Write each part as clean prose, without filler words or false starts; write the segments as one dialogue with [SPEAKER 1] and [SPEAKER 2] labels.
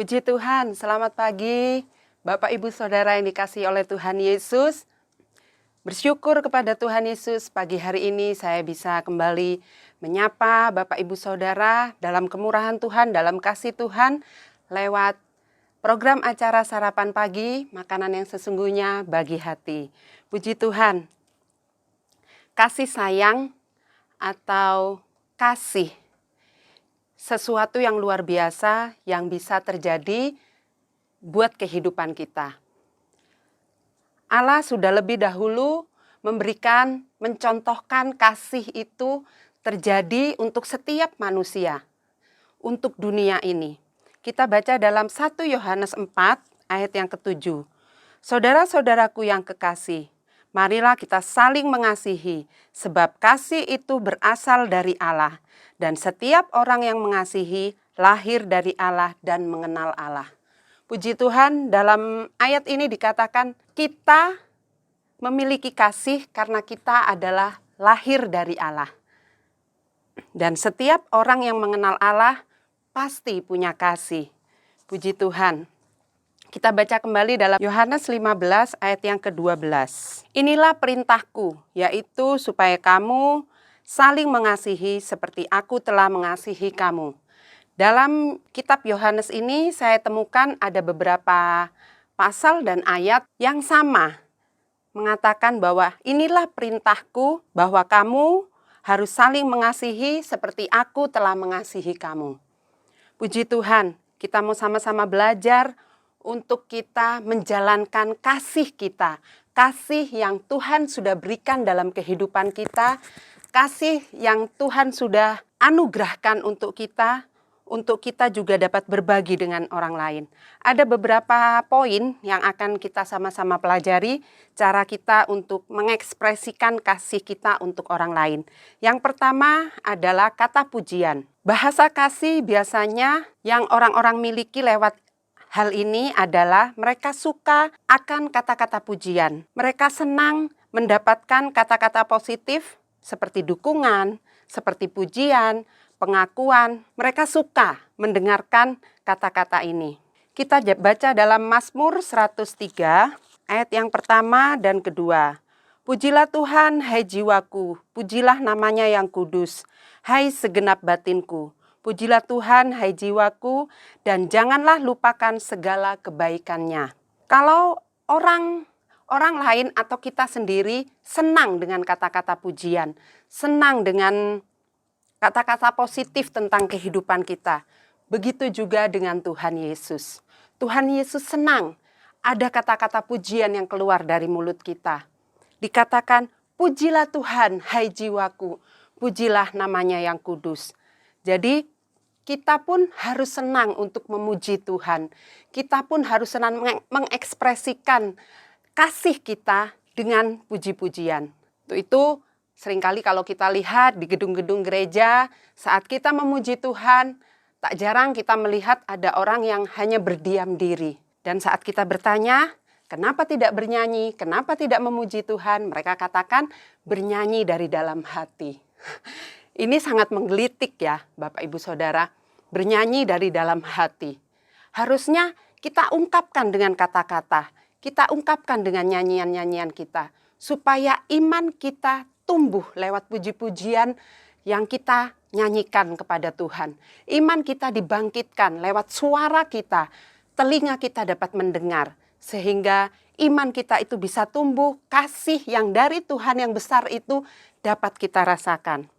[SPEAKER 1] Puji Tuhan, selamat pagi Bapak Ibu Saudara yang dikasihi oleh Tuhan Yesus. Bersyukur kepada Tuhan Yesus, pagi hari ini saya bisa kembali menyapa Bapak Ibu Saudara dalam kemurahan Tuhan, dalam kasih Tuhan, lewat program acara Sarapan Pagi, Makanan yang Sesungguhnya Bagi Hati. Puji Tuhan, kasih sayang atau kasih, sesuatu yang luar biasa yang bisa terjadi buat kehidupan kita. Allah sudah lebih dahulu mencontohkan kasih itu terjadi untuk setiap manusia, untuk dunia ini. Kita baca dalam 1 Yohanes 4 ayat yang ke-7. Saudara-saudaraku yang kekasih, marilah kita saling mengasihi, sebab kasih itu berasal dari Allah. Dan setiap orang yang mengasihi lahir dari Allah dan mengenal Allah. Puji Tuhan, dalam ayat ini dikatakan kita memiliki kasih karena kita adalah lahir dari Allah. Dan setiap orang yang mengenal Allah pasti punya kasih. Puji Tuhan. Kita baca kembali dalam Yohanes 15 ayat yang ke-12. Inilah perintahku, yaitu supaya kamu saling mengasihi seperti aku telah mengasihi kamu. Dalam kitab Yohanes ini saya temukan ada beberapa pasal dan ayat yang sama. Mengatakan bahwa inilah perintahku bahwa kamu harus saling mengasihi seperti aku telah mengasihi kamu. Puji Tuhan, kita mau sama-sama belajar untuk kita menjalankan kasih kita. Kasih yang Tuhan sudah berikan dalam kehidupan kita. Kasih yang Tuhan sudah anugerahkan untuk kita juga dapat berbagi dengan orang lain. Ada beberapa poin yang akan kita sama-sama pelajari, cara kita untuk mengekspresikan kasih kita untuk orang lain. Yang pertama adalah kata pujian. Bahasa kasih biasanya yang orang-orang miliki lewat hal ini adalah mereka suka akan kata-kata pujian. Mereka senang mendapatkan kata-kata positif seperti dukungan, seperti pujian, pengakuan. Mereka suka mendengarkan kata-kata ini. Kita baca dalam Mazmur 103 ayat yang pertama dan kedua. Pujilah Tuhan, hai jiwaku, pujilah namanya yang kudus, hai segenap batinku. Pujilah Tuhan, hai jiwaku, dan janganlah lupakan segala kebaikannya. Kalau orang lain atau kita sendiri senang dengan kata-kata pujian, senang dengan kata-kata positif tentang kehidupan kita. Begitu juga dengan Tuhan Yesus. Tuhan Yesus senang ada kata-kata pujian yang keluar dari mulut kita. Dikatakan, pujilah Tuhan, hai jiwaku, pujilah namanya yang kudus. Jadi, kita pun harus senang untuk memuji Tuhan. Kita pun harus senang mengekspresikan kasih kita dengan puji-pujian. Itu seringkali kalau kita lihat di gedung-gedung gereja, saat kita memuji Tuhan, tak jarang kita melihat ada orang yang hanya berdiam diri. Dan saat kita bertanya, kenapa tidak bernyanyi, kenapa tidak memuji Tuhan, mereka katakan bernyanyi dari dalam hati. Ini sangat menggelitik ya Bapak Ibu Saudara, bernyanyi dari dalam hati. Harusnya kita ungkapkan dengan kata-kata, kita ungkapkan dengan nyanyian-nyanyian kita, supaya iman kita tumbuh lewat puji-pujian yang kita nyanyikan kepada Tuhan. Iman kita dibangkitkan lewat suara kita, telinga kita dapat mendengar, sehingga iman kita itu bisa tumbuh, kasih yang dari Tuhan yang besar itu dapat kita rasakan.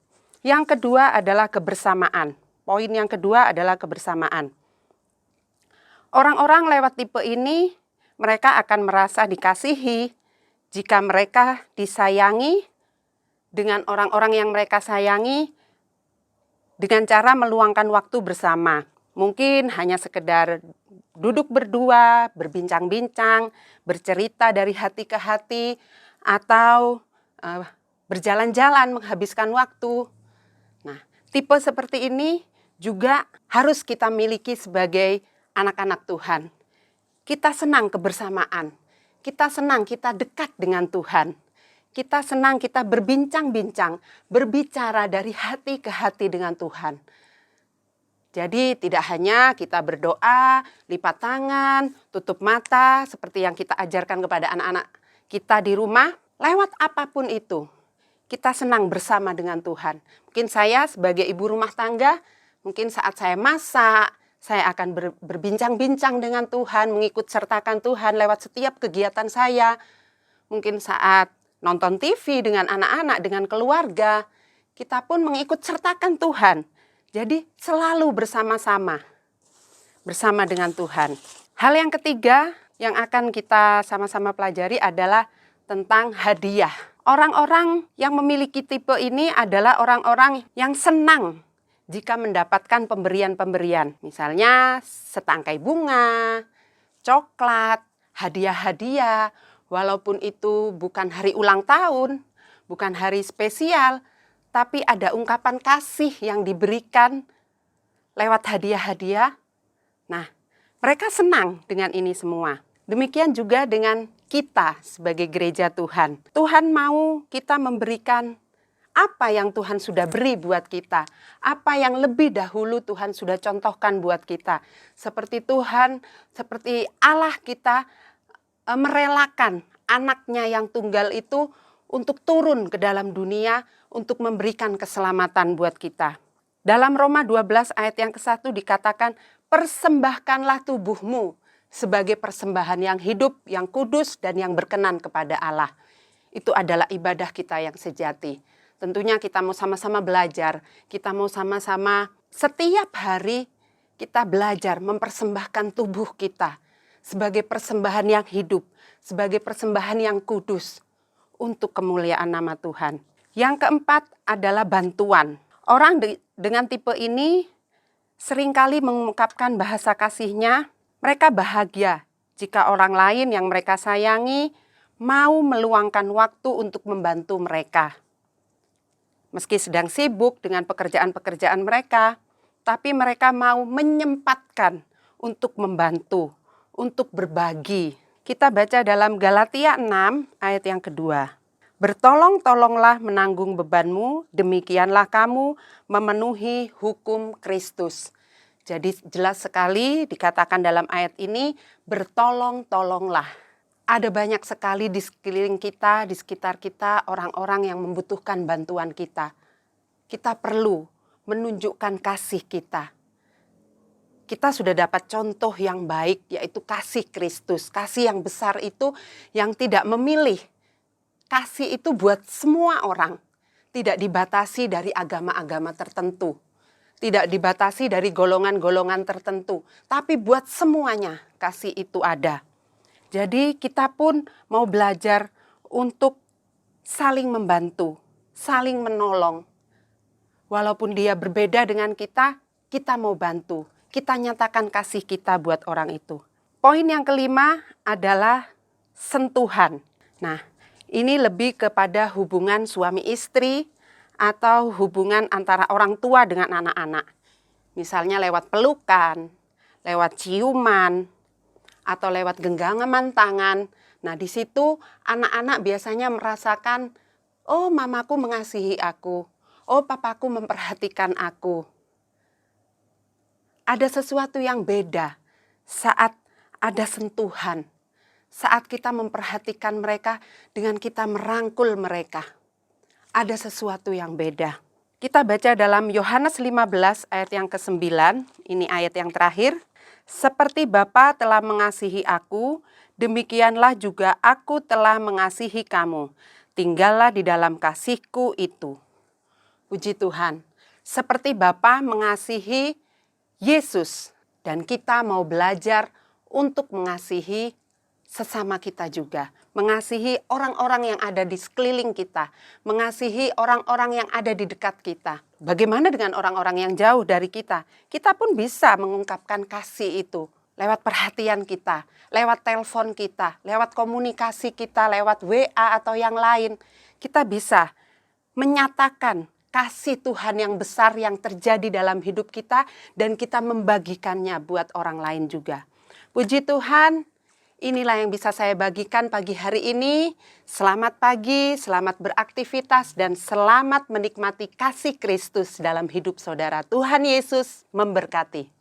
[SPEAKER 1] Yang kedua adalah kebersamaan. Poin yang kedua adalah kebersamaan. Orang-orang lewat tipe ini, mereka akan merasa dikasihi jika mereka disayangi dengan orang-orang yang mereka sayangi dengan cara meluangkan waktu bersama. Mungkin hanya sekedar duduk berdua, berbincang-bincang, bercerita dari hati ke hati, atau berjalan-jalan menghabiskan waktu. Nah, tipe seperti ini juga harus kita miliki sebagai anak-anak Tuhan. Kita senang kebersamaan. Kita senang kita dekat dengan Tuhan. Kita senang kita berbincang-bincang, berbicara dari hati ke hati dengan Tuhan. Jadi tidak hanya kita berdoa, lipat tangan, tutup mata seperti yang kita ajarkan kepada anak-anak kita di rumah, lewat apapun itu kita senang bersama dengan Tuhan. Mungkin saya sebagai ibu rumah tangga, mungkin saat saya masak, saya akan berbincang-bincang dengan Tuhan, mengikut sertakan Tuhan lewat setiap kegiatan saya. Mungkin saat nonton TV dengan anak-anak, dengan keluarga, kita pun mengikut sertakan Tuhan. Jadi selalu bersama-sama, bersama dengan Tuhan. Hal yang ketiga yang akan kita sama-sama pelajari adalah tentang hadiah. Orang-orang yang memiliki tipe ini adalah orang-orang yang senang jika mendapatkan pemberian-pemberian. Misalnya setangkai bunga, coklat, hadiah-hadiah. Walaupun itu bukan hari ulang tahun, bukan hari spesial, tapi ada ungkapan kasih yang diberikan lewat hadiah-hadiah. Nah, mereka senang dengan ini semua. Demikian juga dengan kita sebagai gereja Tuhan. Tuhan mau kita memberikan apa yang Tuhan sudah beri buat kita. Apa yang lebih dahulu Tuhan sudah contohkan buat kita. Seperti Tuhan, seperti Allah kita merelakan anaknya yang tunggal itu untuk turun ke dalam dunia untuk memberikan keselamatan buat kita. Dalam Roma 12 ayat yang ke-1 dikatakan, persembahkanlah tubuhmu sebagai persembahan yang hidup, yang kudus, dan yang berkenan kepada Allah. Itu adalah ibadah kita yang sejati. Tentunya kita mau sama-sama belajar, kita mau sama-sama setiap hari kita belajar mempersembahkan tubuh kita sebagai persembahan yang hidup, sebagai persembahan yang kudus untuk kemuliaan nama Tuhan. Yang keempat adalah bantuan. Orang dengan tipe ini seringkali mengungkapkan bahasa kasihnya, mereka bahagia jika orang lain yang mereka sayangi mau meluangkan waktu untuk membantu mereka. Meski sedang sibuk dengan pekerjaan-pekerjaan mereka, tapi mereka mau menyempatkan untuk membantu, untuk berbagi. Kita baca dalam Galatia 6 ayat yang kedua. Bertolong-tolonglah menanggung bebanmu, demikianlah kamu memenuhi hukum Kristus. Jadi jelas sekali dikatakan dalam ayat ini, bertolong-tolonglah. Ada banyak sekali di sekeliling kita, di sekitar kita, orang-orang yang membutuhkan bantuan kita. Kita perlu menunjukkan kasih kita. Kita sudah dapat contoh yang baik, yaitu kasih Kristus. Kasih yang besar itu yang tidak memilih. Kasih itu buat semua orang. Tidak dibatasi dari agama-agama tertentu. Tidak dibatasi dari golongan-golongan tertentu. Tapi buat semuanya kasih itu ada. Jadi kita pun mau belajar untuk saling membantu, saling menolong. Walaupun dia berbeda dengan kita mau bantu. Kita nyatakan kasih kita buat orang itu. Poin yang kelima adalah sentuhan. Nah, ini lebih kepada hubungan suami istri atau hubungan antara orang tua dengan anak-anak. Misalnya lewat pelukan, lewat ciuman, atau lewat genggaman tangan. Nah, di situ anak-anak biasanya merasakan, oh mamaku mengasihi aku, oh papaku memperhatikan aku. Ada sesuatu yang beda saat ada sentuhan, saat kita memperhatikan mereka dengan kita merangkul mereka. Ada sesuatu yang beda. Kita baca dalam Yohanes 15 ayat yang ke-9, ini ayat yang terakhir. Seperti Bapa telah mengasihi aku, demikianlah juga aku telah mengasihi kamu. Tinggallah di dalam kasihku itu. Puji Tuhan, seperti Bapa mengasihi Yesus, dan kita mau belajar untuk mengasihi sesama kita juga. Mengasihi orang-orang yang ada di sekeliling kita. Mengasihi orang-orang yang ada di dekat kita. Bagaimana dengan orang-orang yang jauh dari kita? Kita pun bisa mengungkapkan kasih itu. Lewat perhatian kita, lewat telepon kita, lewat komunikasi kita, lewat WA atau yang lain. Kita bisa menyatakan kasih Tuhan yang besar yang terjadi dalam hidup kita. Dan kita membagikannya buat orang lain juga. Puji Tuhan. Inilah yang bisa saya bagikan pagi hari ini. Selamat pagi, selamat beraktivitas, dan selamat menikmati kasih Kristus dalam hidup saudara. Tuhan Yesus memberkati.